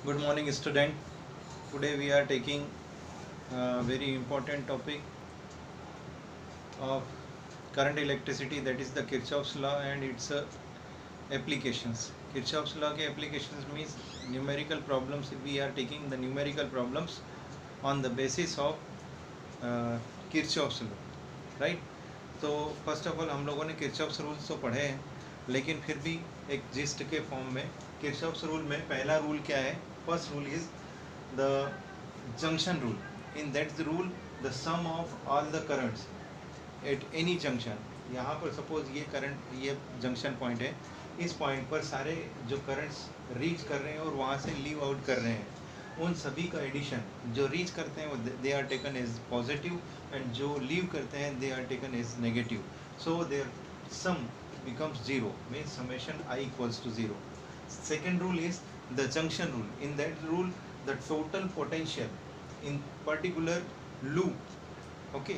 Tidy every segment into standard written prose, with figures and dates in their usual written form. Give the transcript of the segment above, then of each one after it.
Good morning, student. Today we are taking a very important topic of current electricity, that is the Kirchhoff's law and its applications. Kirchhoff's law के applications means numerical problems. We are taking the numerical problems on the basis of Kirchhoff's law, right? तो first of all हम लोगों ने Kirchhoff's rules तो पढ़े हैं, लेकिन फिर भी एक जिस्ट के फॉर्म में किरचॉफ्स रूल में पहला रूल क्या है? First rule is the junction rule. In that rule the sum of all the currents at any junction. यहाँ पर सपोज ये करंट, ये जंक्शन पॉइंट है, इस पॉइंट पर सारे जो करंट्स रीच कर रहे हैं और वहाँ से लीव आउट कर रहे हैं, उन सभी का एडिशन, जो रीच करते हैं वो they are taken as positive and जो लीव करते हैं they are taken as negative. So their sum becomes 0, means summation I equals to 0. Second rule is the junction rule. In that rule the total potential in particular loop, okay,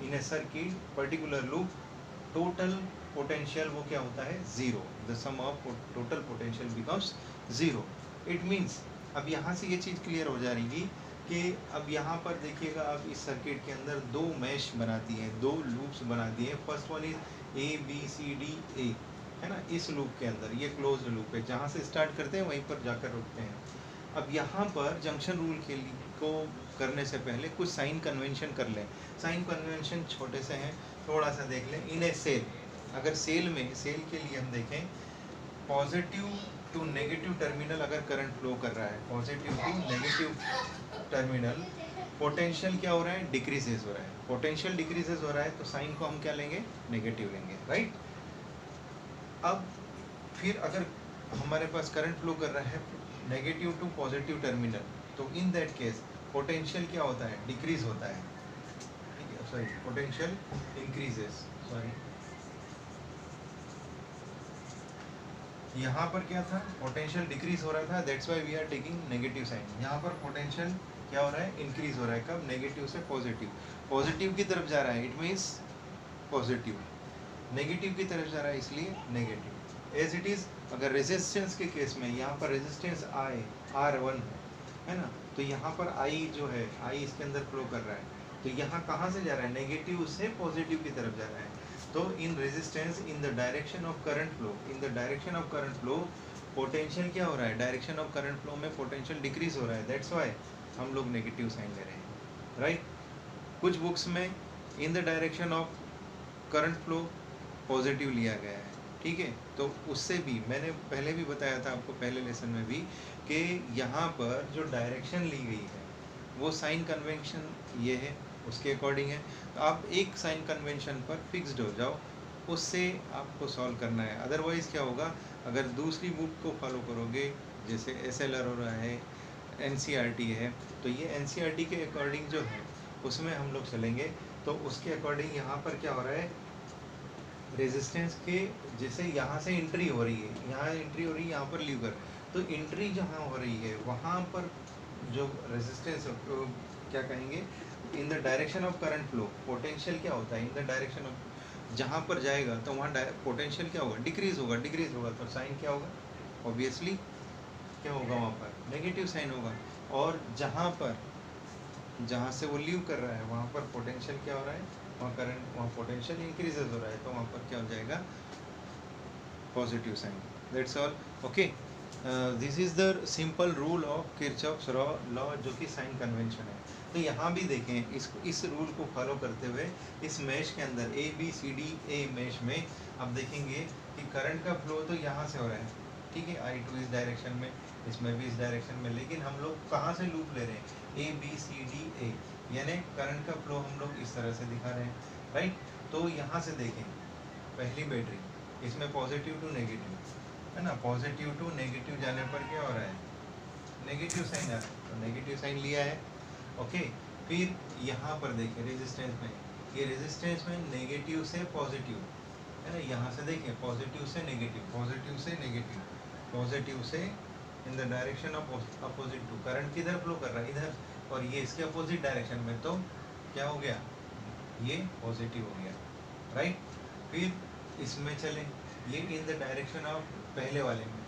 in a circuit particular loop, total potential वो क्या होता है? 0. The sum of total potential becomes 0. It means अब यहाँ से ये चीज़ clear हो जा रही कि अब यहाँ पर देखिएगा, अब इस सर्किट के अंदर दो मैश बनाती हैं, दो लूप्स बनाती हैं. फर्स्ट वन इज ABCDA, है ना. इस लूप के अंदर ये क्लोज लूप है, जहाँ से स्टार्ट करते हैं वहीं पर जाकर रुकते हैं. अब यहाँ पर जंक्शन रूल को करने से पहले कुछ साइन कन्वेंशन कर लें. साइन कन्वेंशन छोटे से हैं, थोड़ा सा देख लें. इन ए सेल, अगर सेल में, सेल के लिए हम देखें, पॉजिटिव टू नेगेटिव टर्मिनल अगर करंट फ्लो कर रहा है, positive to negative terminal, potential क्या हो रहा है? डिक्रीजेज हो रहा है. पोटेंशियल डिक्रीजेज हो रहा है तो साइन को हम क्या लेंगे? नेगेटिव लेंगे, राइट. अब फिर अगर हमारे पास करंट फ्लो कर रहा है नेगेटिव टू पॉजिटिव टर्मिनल, तो इन दैट केस पोटेंशियल क्या होता है? डिक्रीज होता है. ठीक है, सॉरी, पोटेंशियल इंक्रीजेस. सॉरी, यहाँ पर क्या था? पोटेंशियल डिक्रीज हो रहा था, that's why we are taking negative sign. यहाँ पर पोटेंशियल क्या हो रहा है? इंक्रीज हो रहा है. कब? नेगेटिव से पॉजिटिव. पॉजिटिव की तरफ जा रहा है, इट मीन्स पॉजिटिव. नेगेटिव की तरफ जा रहा है, इसलिए नेगेटिव. एज इट इज़ अगर रेजिस्टेंस के केस में, यहाँ पर रेजिस्टेंस R1 है ना, तो यहाँ पर I जो है, I इसके अंदर फ्लो कर रहा है, तो यहाँ कहाँ से जा रहा है? नेगेटिव से पॉजिटिव की तरफ जा रहा है. तो in resistance, in the direction of current flow, in the direction of current flow, potential क्या हो रहा है? डायरेक्शन ऑफ करंट फ्लो में पोटेंशियल डिक्रीज हो रहा है. दैट्स वाई हम लोग नेगेटिव साइन ले रहे हैं, राइट. कुछ बुक्स में इन the direction of current flow positive लिया गया है, ठीक है. तो उससे भी मैंने पहले भी बताया था आपको, पहले लेसन में भी, कि यहाँ पर जो डायरेक्शन ली गई है वो साइन कन्वेंशन ये है, उसके अकॉर्डिंग है. तो आप एक साइन कन्वेंशन पर फिक्स्ड हो जाओ, उससे आपको सॉल्व करना है. अदरवाइज़ क्या होगा? अगर दूसरी बुक को फॉलो करोगे, जैसे SLR हो रहा है, NCERT है, तो ये NCERT के अकॉर्डिंग जो है उसमें हम लोग चलेंगे. तो उसके अकॉर्डिंग यहाँ पर क्या हो रहा है? रेजिस्टेंस के, जैसे यहाँ से एंट्री हो रही है, यहाँ एंट्री हो रही है, यहाँ पर लीव कर, तो एंट्री जहाँ हो रही है वहाँ पर जो रेजिस्टेंस क्या कहेंगे? इन the direction of current flow potential क्या होता है? इन द डायरेक्शन ऑफ, जहाँ पर जाएगा तो वहाँ पोटेंशियल क्या होगा? डिक्रीज होगा. डिक्रीज होगा तो साइन क्या होगा? ऑब्वियसली क्या होगा? वहाँ पर नेगेटिव साइन होगा. और जहाँ से वो लीव कर रहा है वहाँ पर पोटेंशियल क्या हो रहा है? वहाँ करंट, वहाँ पोटेंशियल इंक्रीजेज हो रहा है, तो वहाँ पर क्या हो जाएगा? Positive sign. That's all. Okay, this is the simple rule of Kirchhoff's law, जो कि साइन कन्वेंशन है. तो यहाँ भी देखें, इस रूल को फॉलो करते हुए इस मैश के अंदर ABCDA मैश में आप देखेंगे कि करंट का फ्लो तो यहाँ से हो रहा है, ठीक है, I2 इस डायरेक्शन में, इसमें भी इस डायरेक्शन में, लेकिन हम लोग कहाँ से लूप ले रहे हैं? ABCDA, यानी करंट का फ्लो हम लोग इस तरह से दिखा रहे हैं, राइट. तो यहाँ से देखें, पहली बैटरी, इसमें पॉजिटिव टू नेगेटिव है ना, पॉजिटिव टू नेगेटिव जाने पर क्या हो रहा है? नेगेटिव साइन आ रहा है, तो नेगेटिव साइन लिया है. ओके, फिर यहाँ पर देखिए रेजिस्टेंस में, ये रेजिस्टेंस में नेगेटिव से पॉजिटिव है ना, यहाँ से देखें पॉजिटिव से नेगेटिव, पॉजिटिव से नेगेटिव, पॉजिटिव से in the direction of opposite to. Current किधर फ्लो कर रहा है? इधर. और ये इसके अपोजिट डायरेक्शन में, तो क्या हो गया? ये पॉजिटिव हो गया, राइट. फिर इसमें चले, ये इन द डायरेक्शन ऑफ पहले वाले में,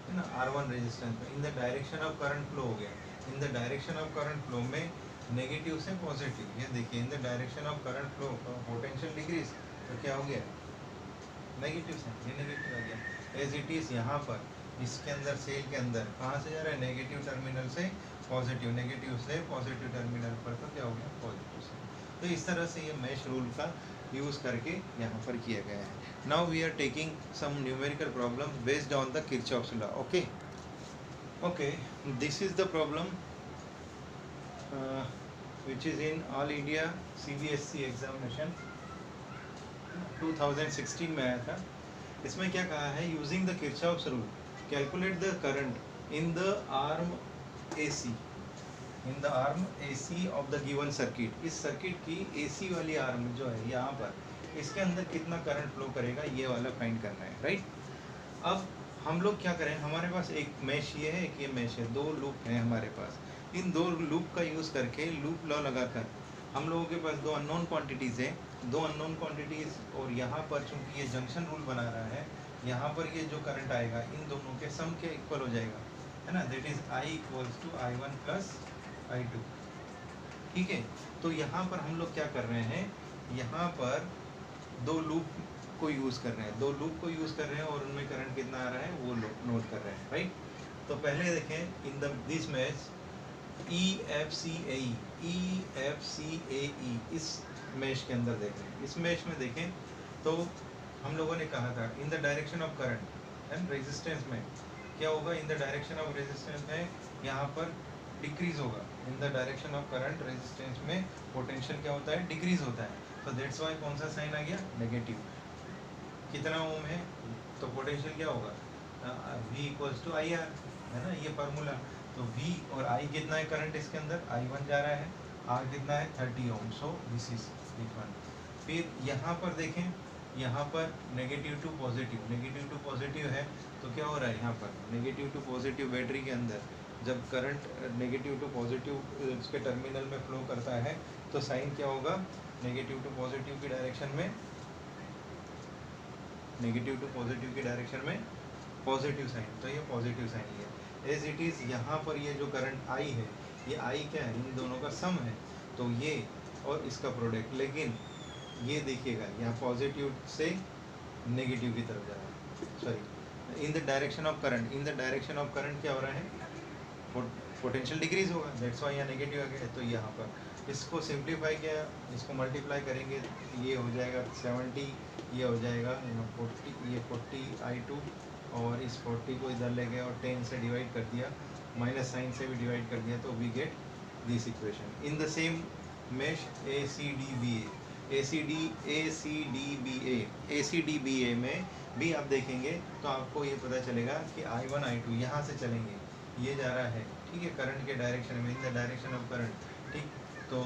है ना, R1 रेजिस्टेंस में इन the direction of current flow हो गया। इन the direction of current flow में नेगेटिव से पॉजिटिव, ये देखिए इन the direction of current flow potential decrease, तो क्या हो गया नेगेटिव से, ये नेगेटिव आ गया। एज इट इज़ यहाँ पर इसके अंदर सेल के अंदर कहाँ से जा रहा है, नेगेटिव टर्मिनल से पॉजिटिव, नेगेटिव से पॉजिटिव टर्मिनल पर, तो क्या हो गया पॉजिटिव से। तो इस तरह से ये मैश रूल का यूज़ करके यहाँ पर किया गया है। Now we are taking some numerical problem based on the Kirchhoff's law. Okay okay, this is the problem which is in All India CBSE examination 2016 में आया था। इसमें क्या कहा है, using the Kirchhoff's rule calculate the current in the arm AC, in the arm AC of the given circuit. इस circuit की AC वाली आर्म जो है यहाँ पर, इसके अंदर कितना करंट फ्लो करेगा, ये वाला फाइंड करना है, राइट। अब हम लोग क्या करें, हमारे पास एक मैश ये है, एक ये मैश है, दो लूप हैं हमारे पास। इन दो लूप का यूज़ करके, लूप लॉ लगाकर, हम लोगों के पास दो अननोन क्वांटिटीज़ हैं, दो अननोन क्वांटिटीज़, और यहाँ पर चूंकि ये जंक्शन रूल बना रहा है, यहाँ पर ये जो करंट आएगा इन दोनों के सम के इक्वल हो जाएगा, है ना, that is I equals to I1 plus I2। ठीक है, तो यहाँ पर हम लोग क्या कर रहे हैं, यहाँ पर दो लूप को यूज़ कर रहे हैं, दो लूप को यूज़ कर रहे हैं, और उनमें करंट कितना आ रहा है वो नोट कर रहे हैं, राइट। तो पहले देखें in the this match EFCAE, EFCAE इस मैश के अंदर देखें, इस मैश में देखें तो हम लोगों ने कहा था इन the direction of current and resistance में क्या होगा, इन द डायरेक्शन ऑफ रेजिस्टेंस में यहाँ पर डिक्रीज होगा, इन the direction of current resistance में पोटेंशियल क्या होता है, डिक्रीज होता है। तो दैट्स वाई कौन सा साइन आ गया, नेगेटिव। कितना ओम है, तो पोटेंशियल क्या होगा, V इक्वल्स टू IR, है ना, ये फार्मूला। तो V और I कितना है करंट इसके अंदर, I1 जा रहा है, R कितना है 30 ohm, so this is it one. फिर यहाँ पर देखें, यहाँ पर negative to positive, negative to positive है, तो क्या हो रहा है यहाँ पर नेगेटिव टू पॉजिटिव बैटरी के अंदर जब करंट नेगेटिव टू पॉजिटिव उसके टर्मिनल में फ्लो करता है, तो साइन क्या होगा, नेगेटिव टू पॉजिटिव की डायरेक्शन में, नेगेटिव टू पॉजिटिव की डायरेक्शन में पॉजिटिव साइन, तो ये पॉजिटिव साइन है। एज इट इज़ यहाँ पर ये जो करंट I है, ये I क्या है, इन दोनों का सम है, तो ये और इसका प्रोडक्ट। लेकिन ये देखिएगा यहाँ पॉजिटिव से नेगेटिव की तरफ जा रहा है, sorry, in the direction of current, in the direction of current क्या हो रहा है, पोटेंशियल डिक्रीज होगा, दैट्स वाई यहाँ नेगेटिव आ गया। तो यहाँ पर इसको सिंप्लीफाई किया, इसको मल्टीप्लाई करेंगे, ये हो जाएगा 70, ये हो जाएगा 40, ये 40 I2, और इस 40 को इधर ले गए और 10 से डिवाइड कर दिया, माइनस साइन से भी डिवाइड कर दिया, तो we get this equation. In the same mesh ACDBA में भी आप देखेंगे तो आपको ये पता चलेगा कि I1 I2 यहाँ से चलेंगे, ये जा रहा है, ठीक है, करंट के डायरेक्शन में, इन द डायरेक्शन ऑफ करंट, ठीक। तो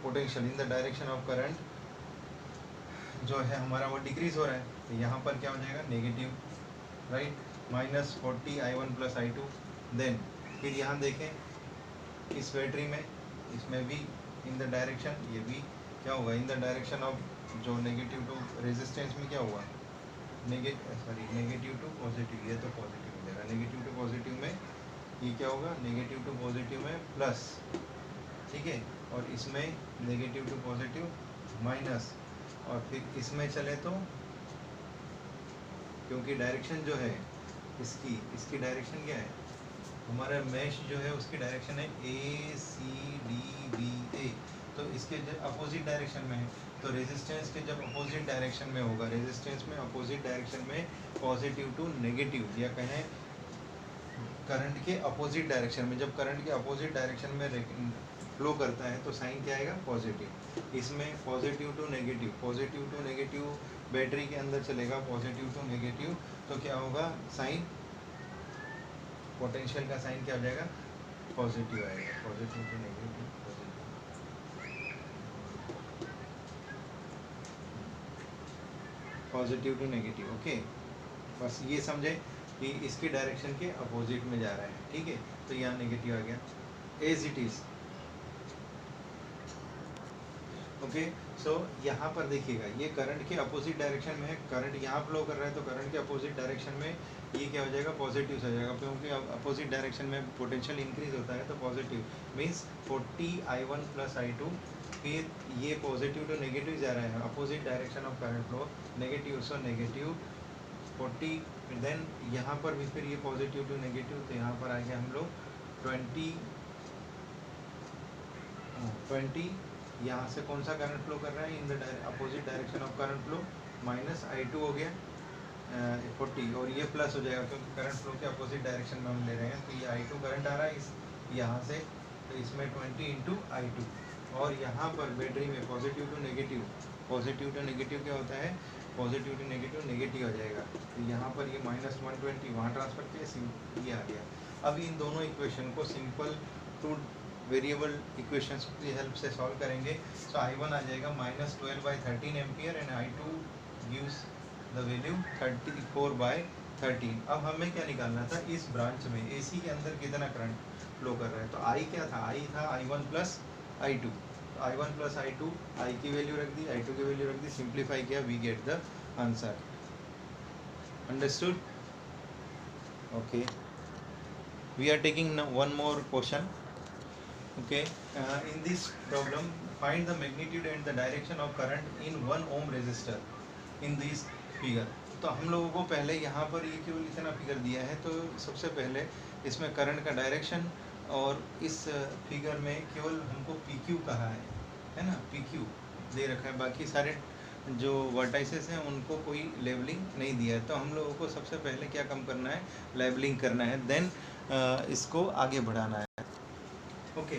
potential in the direction of current जो है हमारा वो डिक्रीज हो रहा है, तो यहाँ पर क्या हो जाएगा negative, right, minus 40 I1 plus I2। Then फिर यहाँ देखें इस बैटरी में, इसमें भी इन द डायरेक्शन, ये भी क्या होगा, इन द डायरेक्शन ऑफ जो नेगेटिव टू रेजिस्टेंस में क्या हुआ, नेगेटिव टू पॉजिटिव, ये तो पॉजिटिव हो जाएगा, नेगेटिव टू पॉजिटिव में ये क्या होगा, नेगेटिव टू पॉजिटिव में प्लस, ठीक है, और इसमें नेगेटिव टू पॉजिटिव माइनस, और फिर इसमें चले तो क्योंकि डायरेक्शन जो है इसकी डायरेक्शन क्या है, हमारा मैश जो है उसकी डायरेक्शन है ACDBA, तो इसके जब अपोजिट डायरेक्शन में है, तो रेजिस्टेंस के जब अपोजिट डायरेक्शन में होगा, रेजिस्टेंस में अपोजिट डायरेक्शन में पॉजिटिव टू नेगेटिव, या कहें करंट के अपोजिट डायरेक्शन में, जब करंट के अपोजिट डायरेक्शन में फ्लो करता है तो साइन क्या आएगा, पॉजिटिव। इसमें पॉजिटिव टू नेगेटिव बैटरी के अंदर चलेगा, पॉजिटिव टू नेगेटिव, तो क्या होगा, साइन पोटेंशियल का साइन क्या हो जाएगा, पॉजिटिव आएगा, positive to negative, positive to negative. Okay, बस ये समझे कि इसकी डायरेक्शन के अपोजिट में जा रहा है, ठीक है, तो यहाँ नेगेटिव आ गया। As it is okay. So यहाँ पर देखिएगा ये करंट के अपोजिट डायरेक्शन में है, करंट यहाँ फ्लो कर रहा है तो करंट के अपोजिट डायरेक्शन में ये क्या हो जाएगा, पॉजिटिव हो जाएगा, क्योंकि अपोजिट डायरेक्शन में पोटेंशियल इंक्रीज होता है तो पॉजिटिव मीन्स 40I1 + I2। फिर ये पॉजिटिव टू नेगेटिव जा रहा है, opposite direction of current flow negative, so negative 40। Then यहाँ पर भी फिर ये पॉजिटिव टू नेगेटिव, तो यहाँ पर आ गया हम लोग 20। यहाँ से कौन सा करंट फ्लो कर रहा है, in the opposite direction of current flow, -I2 हो गया 40, और ये प्लस हो जाएगा क्योंकि करंट फ्लो के अपोजिट डायरेक्शन में हम ले रहे हैं, तो ये I2 करंट आ रहा है इस यहाँ से, तो इसमें 20 × I2। और यहाँ पर बैटरी में positive to negative, positive to negative क्या होता है, पॉजिटिव टू नेगेटिव नेगेटिव आ जाएगा, तो यहाँ पर ये -120 वहाँ ट्रांसफर किया, ये आ गया। अब इन दोनों इक्वेशन को सिंपल टू वेरिएबल इक्वेशंस की हेल्प से सॉल्व करेंगे। सो I1 आ जाएगा -12/13 ampere and I2 gives the value 34/13। अब हमें क्या निकालना था, इस ब्रांच में AC के अंदर कितना करंट फ्लो कर रहा है, तो I क्या था, I था I1 + I2, तो I1 + I2, I की वैल्यू रख दी, I2 की वैल्यू रख दी, सिंप्लीफाई किया, we get the answer. Understood? Okay, we are taking one more question. Okay, in this problem find the magnitude and the direction of current in 1 ohm resistor in this figure। तो हम लोगों को पहले यहाँ पर ये केवल इतना फिगर दिया है, तो सबसे पहले इसमें करंट का डायरेक्शन, और इस फिगर में केवल हमको PQ कहा है ना, PQ दे रखा है, बाकी सारे जो वर्टाइसेस हैं उनको कोई लेबलिंग नहीं दिया है। तो हम लोगों को सबसे पहले क्या कम करना है, लेबलिंग करना है, देन इसको आगे बढ़ाना है। ओके,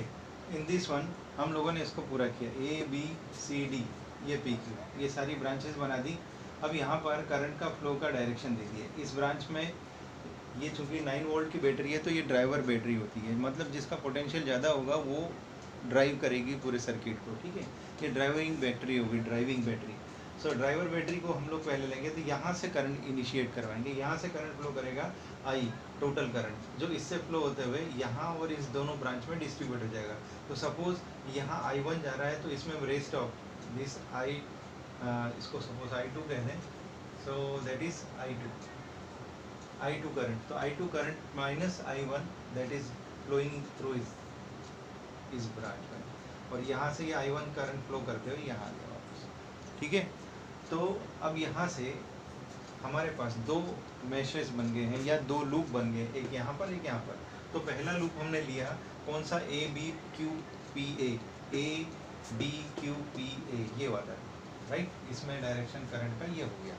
इन दिस वन हम लोगों ने इसको पूरा किया, ABCD, ये PQ, ये सारी ब्रांचेस बना दी। अब यहाँ पर करंट का फ्लो का डायरेक्शन दे दिए। इस ब्रांच में ये चूँकि 9 वोल्ट की बैटरी है तो ये ड्राइवर बैटरी होती है, मतलब जिसका पोटेंशियल ज़्यादा होगा वो ड्राइव करेगी पूरे सर्किट को, ठीक है, ये ड्राइविंग बैटरी होगी, ड्राइविंग बैटरी। सो ड्राइवर बैटरी को हम लोग पहले लेंगे, तो यहाँ से करंट इनिशिएट करवाएंगे, यहाँ से करंट फ्लो करेगा I, टोटल करंट जो इससे फ्लो होते हुए यहाँ और इस दोनों ब्रांच में डिस्ट्रीब्यूट हो जाएगा। तो सपोज यहाँ I1 जा रहा है, तो इसमें रेस्ट ऑफ दिस I, इसको सपोज I2 कह दें, so that is I2 current, तो I2 current minus I1 that is flowing through इस ब्रांच में, और यहाँ से ये I1 करंट फ्लो करते हुए यहाँ आ गया वापस, ठीक है। तो अब यहाँ से हमारे पास दो मैशेस बन गए हैं या दो लूप बन गए, एक यहाँ पर एक यहाँ पर। तो पहला लूप हमने लिया कौन सा, ABQPA, ABQPA ये वाला, राइट, इसमें डायरेक्शन करंट का ये हो गया,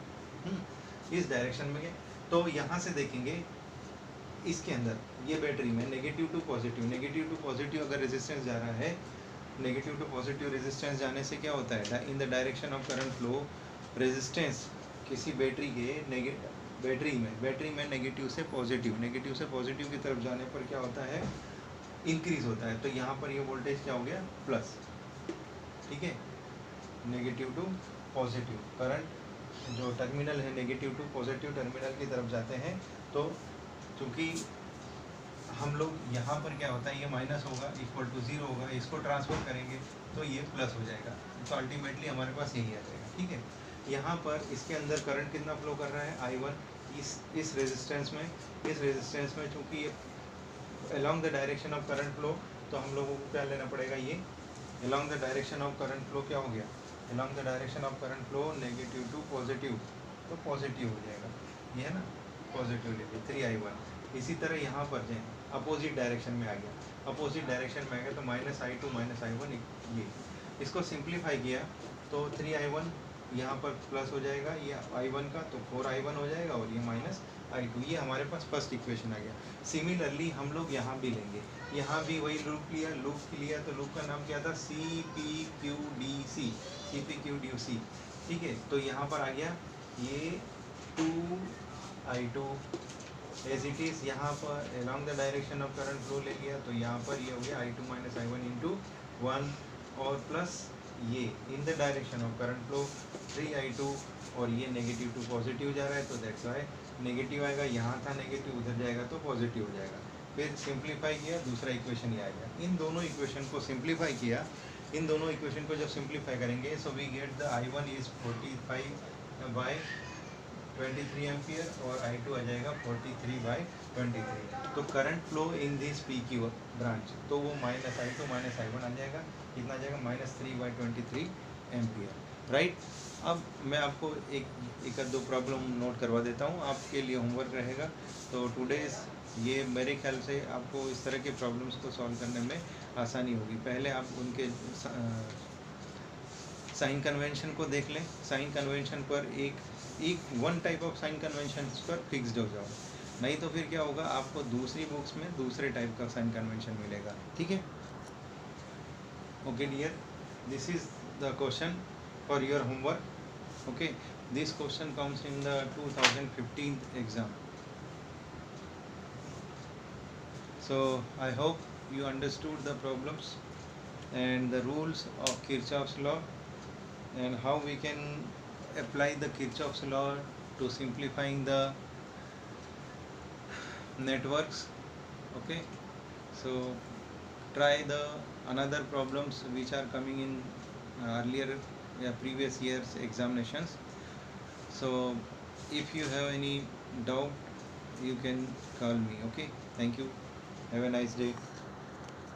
इस डायरेक्शन में गया। तो यहाँ से देखेंगे इसके अंदर ये बैटरी में नेगेटिव टू पॉजिटिव अगर रेजिस्टेंस जा रहा है, नेगेटिव टू पॉजिटिव रेजिस्टेंस जाने से क्या होता है, इन the direction of current flow resistance किसी बैटरी के बैटरी में नेगेटिव से पॉजिटिव की तरफ जाने पर क्या होता है, इंक्रीज होता है। तो यहाँ पर ये वोल्टेज क्या हो गया, प्लस, ठीक है, नेगेटिव टू पॉजिटिव करंट जो टर्मिनल है नेगेटिव टू पॉजिटिव टर्मिनल की तरफ जाते हैं। तो चूँकि हम लोग यहाँ पर क्या होता है, ये माइनस होगा इक्वल टू 0 होगा, इसको ट्रांसफर करेंगे तो ये प्लस हो जाएगा, तो अल्टीमेटली हमारे पास यही आ जाएगा, ठीक है। यहाँ पर इसके अंदर करंट कितना फ्लो कर रहा है, I1 इस रेजिस्टेंस में चूँकि ये along the direction of current flow, तो हम लोगों को क्या लेना पड़ेगा, ये along the direction of current flow क्या हो गया, along the direction of current flow negative to positive, तो पॉजिटिव हो जाएगा, ये है ना, पॉजिटिव लेके 3I1। इसी तरह यहाँ पर जाए अपोजिट डायरेक्शन में आ गया, अपोजिट डायरेक्शन में आ गया तो -I2 -I1, ये इसको सिंप्लीफाई किया तो 3I1 यहाँ पर प्लस हो जाएगा, ये I1 का तो 4I1 हो जाएगा, और ये -I2, ये हमारे पास फर्स्ट इक्वेशन आ गया। सिमिलरली हम लोग यहाँ भी लेंगे, यहाँ भी वही लूप लिया, तो लूप का नाम क्या था, CPQDC, ठीक है। तो यहाँ पर आ गया ये 2I2 एज इट इज़, यहाँ पर along the direction of current flow ले लिया, तो यहाँ पर ये हो गया I2 - I1 × 1, और प्लस ये इन the direction of current flow 3I2, और ये नेगेटिव टू पॉजिटिव जा रहा है, तो दैट्स वाई नेगेटिव आएगा, यहाँ था नेगेटिव, उधर जाएगा तो पॉजिटिव हो जाएगा। फिर सिंप्लीफाई किया, दूसरा इक्वेशन ये आ गया। इन दोनों इक्वेशन को सिंप्लीफाई किया, इन दोनों इक्वेशन को जब सिंप्लीफाई करेंगे so we get the I1 is 45/23 ampere और I2 आ जाएगा 43/23। तो current flow in this PQ branch, तो वो -I2 -I1 आ जाएगा, कितना आ जाएगा -3/23 एम्पियर, राइट। अब मैं आपको एक दो प्रॉब्लम नोट करवा देता हूँ, आपके लिए होमवर्क रहेगा। तो टुडेज ये मेरे ख्याल से आपको इस तरह के प्रॉब्लम्स को सॉल्व करने में आसानी होगी। पहले आप उनके साइन कन्वेंशन को देख लें। साइन कन्वेंशन पर एक one type of sine convention पर फिक्स्ड हो जाओ, नहीं तो फिर क्या होगा, आपको दूसरी बुक्स में दूसरे टाइप का साइन कन्वेंशन मिलेगा, ठीक है। Okay dear, this is the question for your homework. Okay, this question comes in the 2015 exam. So I hope you understood the problems and the rules of Kirchhoff's law and how we can apply the Kirchhoff's law to simplifying the networks. Okay, so try the another problems which are coming in earlier previous years examinations. So if you have any doubt you can call me. Okay, thank you, have a nice day.